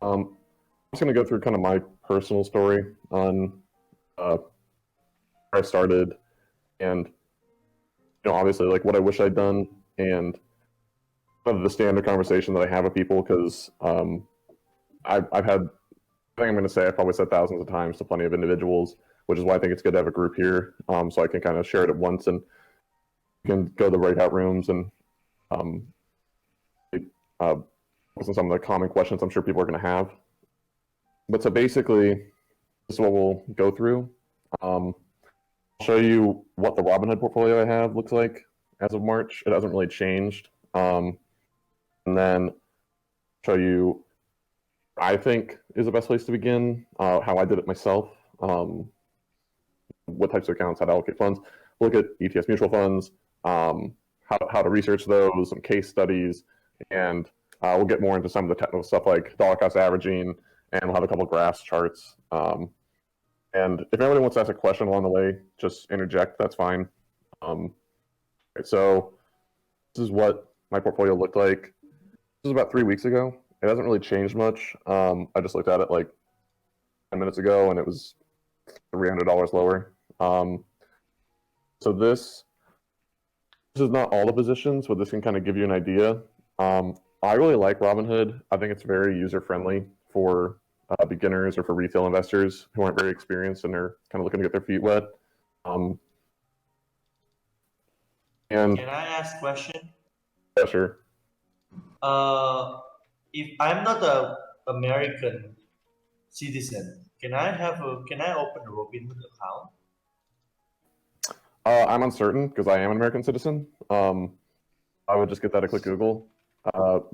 I'm just going to go through kind of my personal story on where I started, and obviously, like what I wish I'd done, and kind of the standard conversation that I have with people, because I've had, I think I'm going to say, I probably said thousands of times to plenty of individuals, which is why I think it's good to have a group here, so I can kind of share it at once, and you can go to the breakout rooms and um, uh, focus on some of the common questions I'm sure people are going to have. But so basically, this is what we'll go through. I'll show you what the Robinhood portfolio I have looks like as of March. It hasn't really changed. And then show you, I think, is the best place to begin, how I did it myself, what types of accounts, how to allocate funds, look at ETFs, mutual funds, how to research those, some case studies, and we'll get more into some of the technical stuff like dollar cost averaging, and we'll have a couple of graphs, charts. And if anybody wants to ask a question along the way, just interject, that's fine. So this is what my portfolio looked like. This was about 3 weeks ago. It hasn't really changed much. I just looked at it like 10 minutes ago, and it was $300 lower. So this is not all the positions, but this can kind of give you an idea. I really like Robinhood. I think it's very user-friendly for beginners or for retail investors who aren't very experienced and are kind of looking to get their feet wet. And Can I ask a question? Yeah, sure. If I'm not a American citizen, can I open a Robinhood account? I'm uncertain because I am an American citizen. I would just get that a quick Google.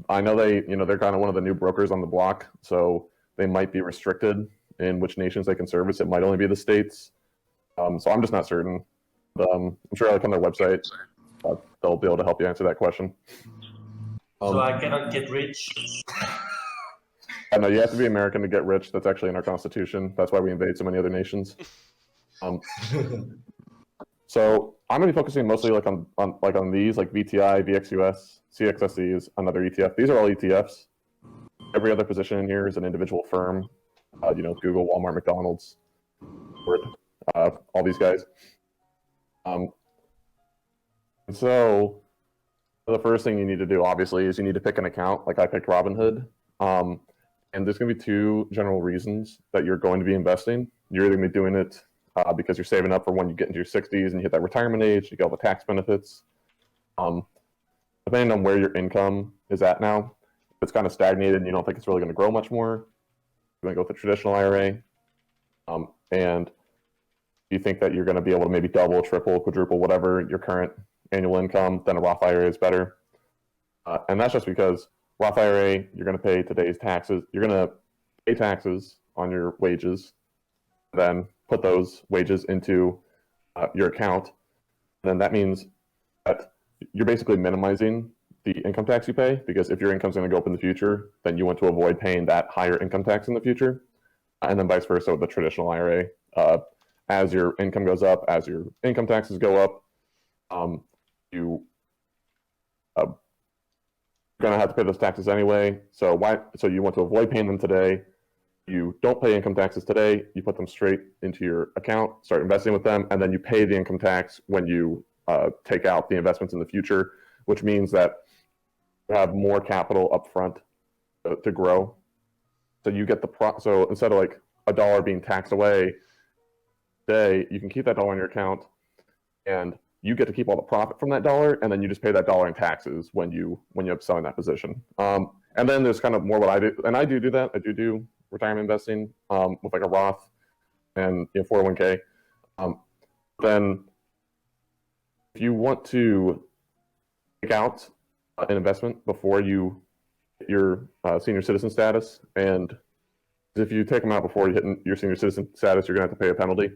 I know they're kind of one of the new brokers on the block, so they might be restricted in which nations they can service. It might only be the states. So I'm just not certain. But, I'm sure like on their website, they'll be able to help you answer that question. So I cannot get rich. I know you have to be American to get rich. That's actually in our Constitution. That's why we invade so many other nations. So I'm going to be focusing mostly like on these, like VTI, VXUS, CXSE is another ETF. These are all ETFs. Every other position in here is an individual firm. Google, Walmart, McDonald's, Ford, all these guys. And so the first thing you need to do, obviously, is you need to pick an account. Like I picked Robinhood. And there's going to be two general reasons that you're going to be investing. You're either going to be doing it because you're saving up for when you get into your 60s and you hit that retirement age, you get all the tax benefits. Depending on where your income is at now, if it's kind of stagnated and you don't think it's really going to grow much more, you're going to go with the traditional IRA. And you think that you're going to be able to maybe double, triple, quadruple, whatever your current annual income, then a Roth IRA is better. And that's just because Roth IRA, you're going to pay today's taxes. You're going to pay taxes on your wages, then put those wages into your account. And then that means that you're basically minimizing the income tax you pay, because if your income's going to go up in the future, then you want to avoid paying that higher income tax in the future. And then vice versa with the traditional IRA. As your income goes up, as your income taxes go up, you going to have to pay those taxes anyway. So you want to avoid paying them today. You don't pay income taxes today. You put them straight into your account, start investing with them, and then you pay the income tax when you take out the investments in the future, which means that you have more capital up front to grow. So you get so instead of like $1 being taxed away today, you can keep that dollar in your account, and you get to keep all the profit from that dollar, and then you just pay that dollar in taxes when you end up selling that position. And then there's kind of more what I do, and I do that. I do retirement investing with like a Roth and 401k. Then if you want to take out an investment before you hit your senior citizen status, and if you take them out before you hit your senior citizen status, you're going to have to pay a penalty.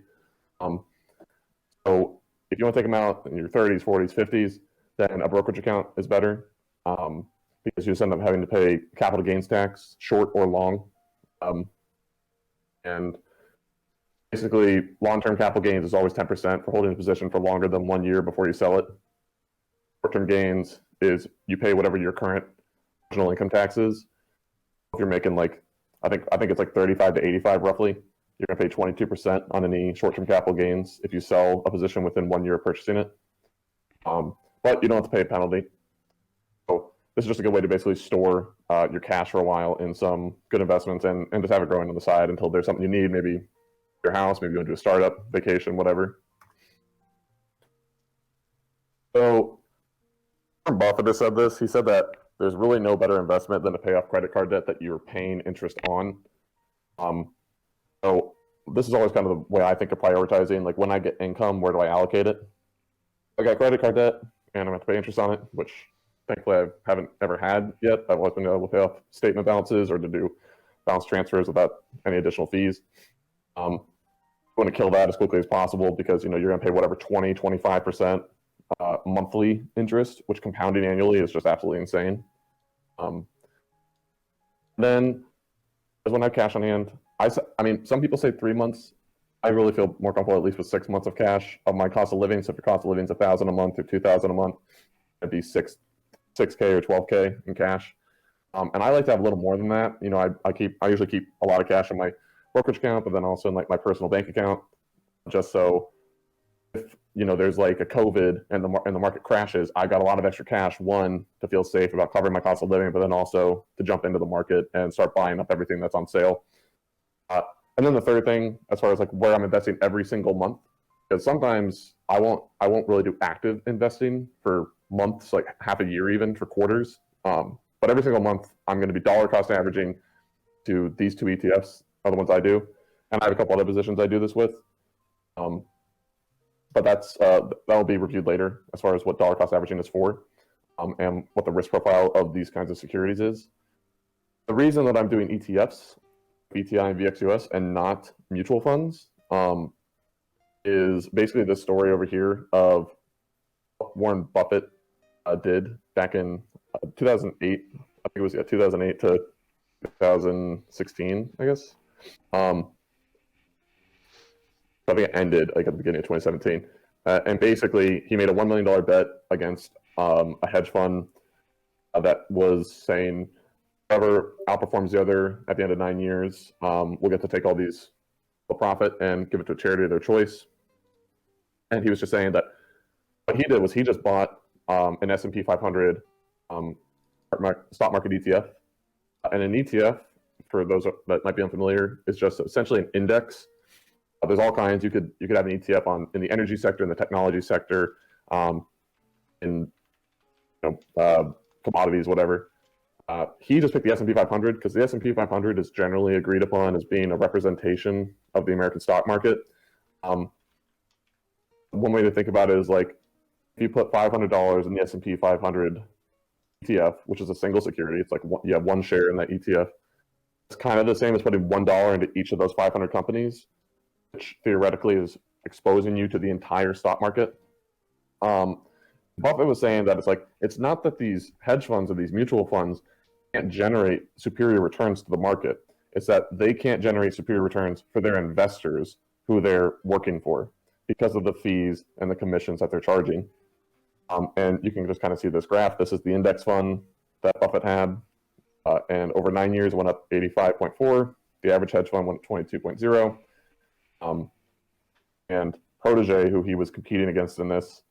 So if you want to take them out in your 30s, 40s, 50s, then a brokerage account is better, because you just end up having to pay capital gains tax, short or long. And basically, long-term capital gains is always 10% for holding a position for longer than 1 year before you sell it. Short-term gains is you pay whatever your current original income tax is. If you're making like I think it's like 35 to 85 roughly. You're going to pay 22% on any short-term capital gains if you sell a position within 1 year of purchasing it. But you don't have to pay a penalty. So this is just a good way to basically store your cash for a while in some good investments and just have it growing on the side until there's something you need, maybe your house, maybe you want to do a startup, vacation, whatever. So Warren Buffett has said this. He said that there's really no better investment than to pay off credit card debt that you're paying interest on. So this is always kind of the way I think of prioritizing. Like when I get income, where do I allocate it? I got credit card debt, and I'm going to pay interest on it, which thankfully I haven't ever had yet. I've always been able to pay off statement balances or to do balance transfers without any additional fees. I want to kill that as quickly as possible because you're going to pay whatever 20-25% monthly interest, which compounding annually is just absolutely insane. Then, as when I have cash on hand, I mean, some people say 3 months. I really feel more comfortable at least with 6 months of cash of my cost of living. So if your cost of living is $1,000 a month or $2,000 a month, it'd be 6K or 12K in cash. And I like to have a little more than that. I usually keep a lot of cash in my brokerage account, but then also in like my personal bank account, just so if there's like a COVID and the market crashes, I got a lot of extra cash. One, to feel safe about covering my cost of living, but then also to jump into the market and start buying up everything that's on sale. And then the third thing, as far as like where I'm investing every single month, because sometimes I won't really do active investing for months, like half a year, even for quarters. But every single month, I'm going to be dollar cost averaging to these two ETFs are the ones I do, and I have a couple other positions I do this with. But that'll be reviewed later as far as what dollar cost averaging is for, and what the risk profile of these kinds of securities is. The reason that I'm doing ETFs, VTI and VXUS, and not mutual funds, is basically this story over here of what Warren Buffett did back in 2008. I think it was 2008 to 2016, I guess. I think it ended like at the beginning of 2017. And basically, he made a $1 million bet against a hedge fund that was saying, whoever outperforms the other at the end of 9 years will get to take all these profit and give it to a charity of their choice. And he was just saying that what he did was he just bought an S&P 500 stock market ETF. And an ETF, for those that might be unfamiliar, is just essentially an index. There's all kinds. You could have an ETF in the energy sector, in the technology sector, in commodities, whatever. He just picked the S&P 500 because the S&P 500 is generally agreed upon as being a representation of the American stock market. One way to think about it is like if you put $500 in the S&P 500 ETF, which is a single security, it's like you have one share in that ETF. It's kind of the same as putting $1 into each of those 500 companies, which theoretically is exposing you to the entire stock market. Buffett was saying that it's not that these hedge funds or these mutual funds can't generate superior returns to the market. It's that they can't generate superior returns for their investors who they're working for because of the fees and the commissions that they're charging. And you can just kind of see this graph. This is the index fund that Buffett had. And over 9 years, it went up 85.4. The average hedge fund went up 22.0. And Protege, who he was competing against in this,